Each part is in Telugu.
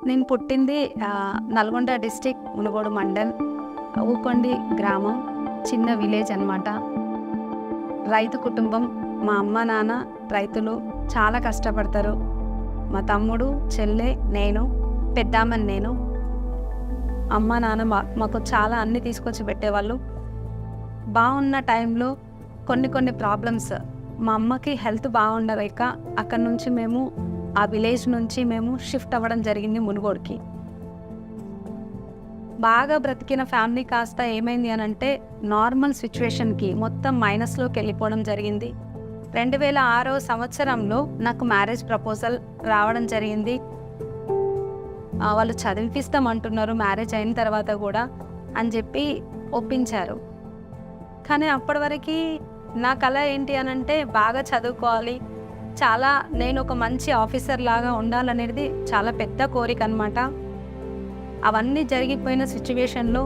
నేను పుట్టింది నల్గొండ డిస్టిక్ మునుగోడు మండల్ ఊకొండి గ్రామం, చిన్న విలేజ్ అన్నమాట. రైతు కుటుంబం. మా అమ్మ నాన్న రైతులు, చాలా కష్టపడతారు. మా తమ్ముడు, చెల్లె, నేను, పెద్దామని నేను. అమ్మ నాన్న మాకు చాలా అన్నీ తీసుకొచ్చి పెట్టేవాళ్ళు. బాగున్న టైంలో కొన్ని ప్రాబ్లమ్స్, మా అమ్మకి హెల్త్ బాగుండలేక అక్కడి నుంచి మేము ఆ విలేజ్ నుంచి మేము షిఫ్ట్ అవ్వడం జరిగింది మునుగోడుకి. బాగా బ్రతికిన ఫ్యామిలీ కాస్త ఏమైంది అని అంటే నార్మల్ సిచ్యువేషన్కి మొత్తం మైనస్లోకి వెళ్ళిపోవడం జరిగింది. 2006 సంవత్సరంలో నాకు మ్యారేజ్ ప్రపోజల్ రావడం జరిగింది. వాళ్ళు చదివిపిస్తామంటున్నారు మ్యారేజ్ అయిన తర్వాత కూడా అని చెప్పి ఒప్పించారు. కానీ అప్పటి వరకు నా కళ ఏంటి అని అంటే బాగా చదువుకోవాలి, చాలా నేను ఒక మంచి ఆఫీసర్ లాగా ఉండాలనేది చాలా పెద్ద కోరిక అనమాట. అవన్నీ జరిగిపోయిన సిచ్యువేషన్లో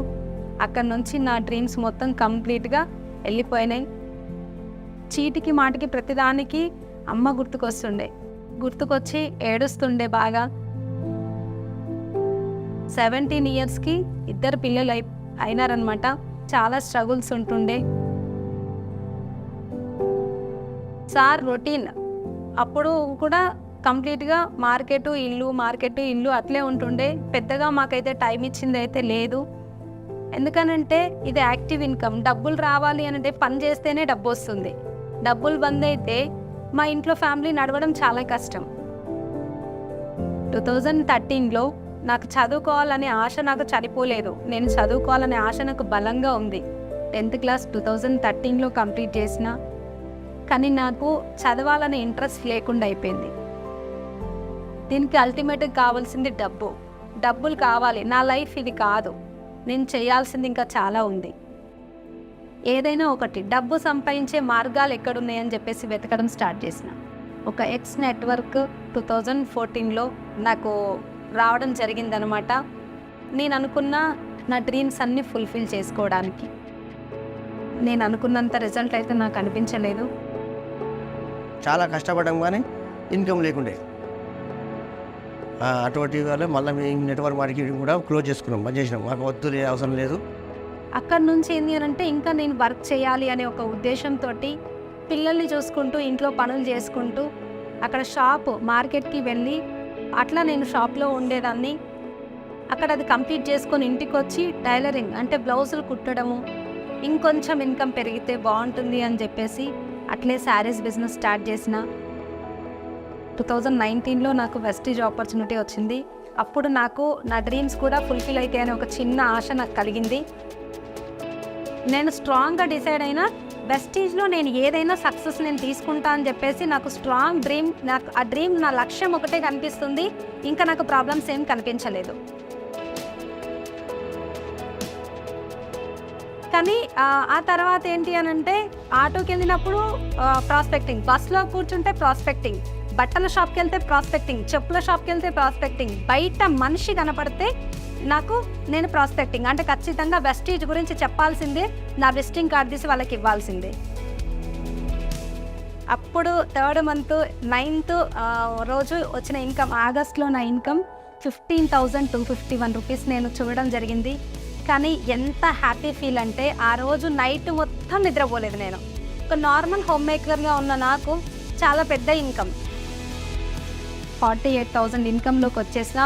అక్కడి నుంచి నా డ్రీమ్స్ మొత్తం కంప్లీట్గా వెళ్ళిపోయినాయి. చీటికి మాటికి ప్రతిదానికి అమ్మ గుర్తుకొచ్చి ఏడుస్తుండే బాగా. 17 ఇయర్స్కి 2 పిల్లలు అయినారనమాట. చాలా స్ట్రగుల్స్ ఉంటుండే. సార్ రొటీన్ అప్పుడు కూడా కంప్లీట్గా మార్కెట్ ఇల్లు అట్లే ఉంటుండే. పెద్దగా మాకైతే టైం ఇచ్చింది అయితే లేదు. ఎందుకనంటే ఇది యాక్టివ్ ఇన్కమ్. డబ్బులు రావాలి అంటే పని చేస్తేనే డబ్బు వస్తుంది. డబ్బులు బంద్ అయితే మా ఇంట్లో ఫ్యామిలీ నడవడం చాలా కష్టం. 2013లో నాకు చదువుకోవాలనే ఆశ నాకు చనిపోలేదు. నేను చదువుకోవాలనే ఆశ నాకు బలంగా ఉంది. 10th క్లాస్ 2013లో కంప్లీట్ చేసిన. కానీ నాకు చదవాలనే ఇంట్రెస్ట్ లేకుండా అయిపోయింది. దీనికి అల్టిమేట్గా కావాల్సింది డబ్బులు కావాలి. నా లైఫ్ ఇది కాదు, నేను చేయాల్సింది ఇంకా చాలా ఉంది. ఏదైనా ఒకటి డబ్బు సంపాదించే మార్గాలు ఎక్కడున్నాయని చెప్పేసి వెతకడం స్టార్ట్ చేసిన. ఒక ఎక్స్ నెట్వర్క్ 2014లో నాకు రావడం జరిగిందనమాట. నేను అనుకున్న నా డ్రీమ్స్ అన్నీ ఫుల్ఫిల్ చేసుకోవడానికి. నేను అనుకున్నంత రిజల్ట్ అయితే నాకు అనిపించలేదు. చాలా కష్టపడడం కానీ ఇన్కమ్ లేకుండే. అటువంటి వల్ల మళ్ళీ మేము నెట్వర్క్ మార్కెటింగ్ కూడా క్లోజ్ చేసుకున్నాం, బంద్ చేసినాం. మాకు వద్దు, అవసరం లేదు. అక్కడి నుంచి ఏంటి అని అంటే ఇంకా నేను వర్క్ చేయాలి అనే ఒక ఉద్దేశంతో పిల్లల్ని చూసుకుంటూ ఇంట్లో పనులు చేసుకుంటూ అక్కడ మార్కెట్కి వెళ్ళి అట్లా నేను షాప్లో ఉండేదాన్ని. అక్కడ అది కంప్లీట్ చేసుకొని ఇంటికి వచ్చి టైలరింగ్ అంటే బ్లౌజులు కుట్టడము, ఇంకొంచెం ఇన్కమ్ పెరిగితే బాగుంటుంది అని చెప్పేసి అట్లే శారీస్ బిజినెస్ స్టార్ట్ చేసిన. 2019లో నాకు వెస్టీజ్ ఆపర్చునిటీ వచ్చింది. అప్పుడు నాకు నా డ్రీమ్స్ కూడా ఫుల్ఫిల్ అయితే అనే ఒక చిన్న ఆశ నాకు కలిగింది. నేను స్ట్రాంగ్గా డిసైడ్ అయినా వెస్టీజ్లో నేను ఏదైనా సక్సెస్ నేను తీసుకుంటా అని చెప్పేసి నాకు స్ట్రాంగ్ డ్రీమ్. నాకు ఆ డ్రీమ్, నా లక్ష్యం ఒకటే కనిపిస్తుంది. ఇంకా నాకు ప్రాబ్లమ్స్ ఏం కనిపించలేదు. కానీ ఆ తర్వాత ఏంటి అని అంటే ఆటోకి వెళ్ళినప్పుడు ప్రాస్పెక్టింగ్, బస్లో కూర్చుంటే ప్రాస్పెక్టింగ్, బట్టల షాప్కి వెళ్తే ప్రాస్పెక్టింగ్, చెప్పుల షాప్కి వెళ్తే ప్రాస్పెక్టింగ్, బయట మనిషి కనపడితే నేను ప్రాస్పెక్టింగ్ అంటే ఖచ్చితంగా వెస్టీజ్ గురించి చెప్పాల్సిందే, నా విజిటింగ్ కార్డ్ తీసి వాళ్ళకి ఇవ్వాల్సిందే. అప్పుడు 3rd మంత్ 9th రోజు వచ్చిన ఇన్కమ్, ఆగస్ట్లో నా ఇన్కమ్ 15,251 రూపీస్ నేను చూడడం జరిగింది. కానీ ఎంత హ్యాపీ ఫీల్ అంటే ఆ రోజు నైట్ మొత్తం నిద్రపోలేదు. నేను ఒక నార్మల్ హోమ్ మేకర్గా ఉన్న నాకు చాలా పెద్ద ఇన్కమ్ 48,000 ఇన్కమ్లోకి వచ్చేసిన.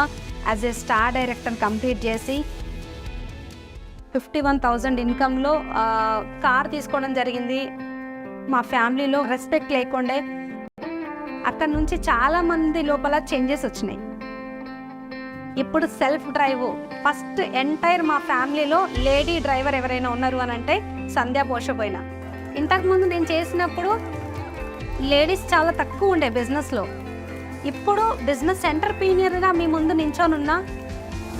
As a star director complete చేసి 51,000 ఇన్కమ్లో కార్ తీసుకోవడం జరిగింది. మా ఫ్యామిలీలో రెస్పెక్ట్ లేకుండే. అక్కడ నుంచి చాలామంది లోపల చేంజెస్ వచ్చినాయి. ఇప్పుడు సెల్ఫ్ డ్రైవ్ ఫస్ట్ ఎంటైర్ మా ఫ్యామిలీలో లేడీ డ్రైవర్ ఎవరైనా ఉన్నారు అని అంటే సంధ్యా పోషపోయిన. ఇంతకుముందు నేను చేసినప్పుడు లేడీస్ చాలా తక్కువ ఉండే బిజినెస్లో. ఇప్పుడు బిజినెస్ ఎంటర్ప్రీనియర్గా మీ ముందు నించోనున్నా.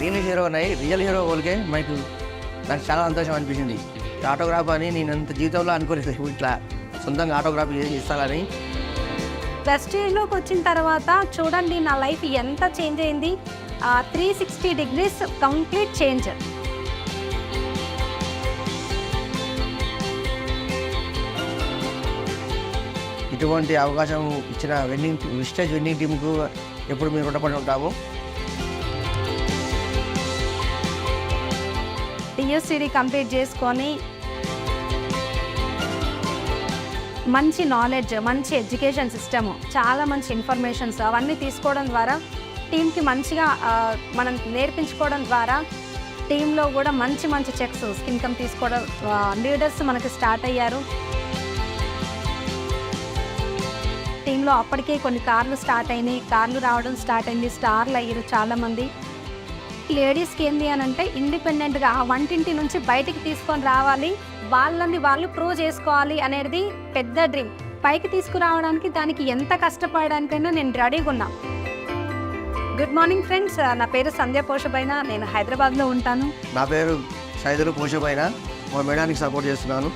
రియల్ హీరో వాళ్ళకే నాకు చాలా సంతోషం అనిపించింది. ఆటోగ్రాఫ్ అని నేను అంత జీవితంలో అనుకోలేదు, ఇట్లా సొంతంగా ఆటోగ్రాఫ్ ఇస్తానని. వెస్టీజ్లోకి వచ్చిన తర్వాత చూడండి నా లైఫ్ ఎంత చేంజ్ అయింది. 360 degrees కంప్లీట్ చేంజ్. ఇటువంటి అవకాశం ఇచ్చిన విస్టేజ్ వెన్నింగ్ టీంకు ఎప్పుడు మేము రుణపడి ఉంటాము. టీఎస్సీడీ కంప్లీట్ చేసుకొని మంచి నాలెడ్జ్, మంచి ఎడ్యుకేషన్ సిస్టము, చాలా మంచి ఇన్ఫర్మేషన్స్ అవన్నీ తీసుకోవడం ద్వారా టీంకి మంచిగా మనం నేర్పించుకోవడం ద్వారా టీంలో కూడా మంచి మంచి చెక్స్ ఇన్కమ్ తీసుకోవడం లీడర్స్ మనకి స్టార్ట్ అయ్యారు. టీంలో అప్పటికే కొన్ని కార్లు స్టార్ట్ అయినాయి, కార్లు రావడం స్టార్ట్ అయింది, స్టార్లు అయ్యారు చాలామంది. లేడీస్కి ఏంటి అని అంటే ఇండిపెండెంట్గా వంటింటి నుంచి బయటికి తీసుకొని రావాలి, వాళ్ళని వాళ్ళు ప్రూవ్ చేసుకోవాలి అనేది పెద్ద డ్రీమ్. పైకి తీసుకురావడానికి దానికి ఎంత కష్టపడడానికైనా నేను రెడీగా ఉన్నా. గుడ్ మార్నింగ్ ఫ్రెండ్స్, నా పేరు సంధ్య పోషబైన, నేను హైదరాబాద్లో ఉంటాను. నా పేరు సైదులు పోషబైన, మా మేడానికి సపోర్ట్ చేస్తున్నాను.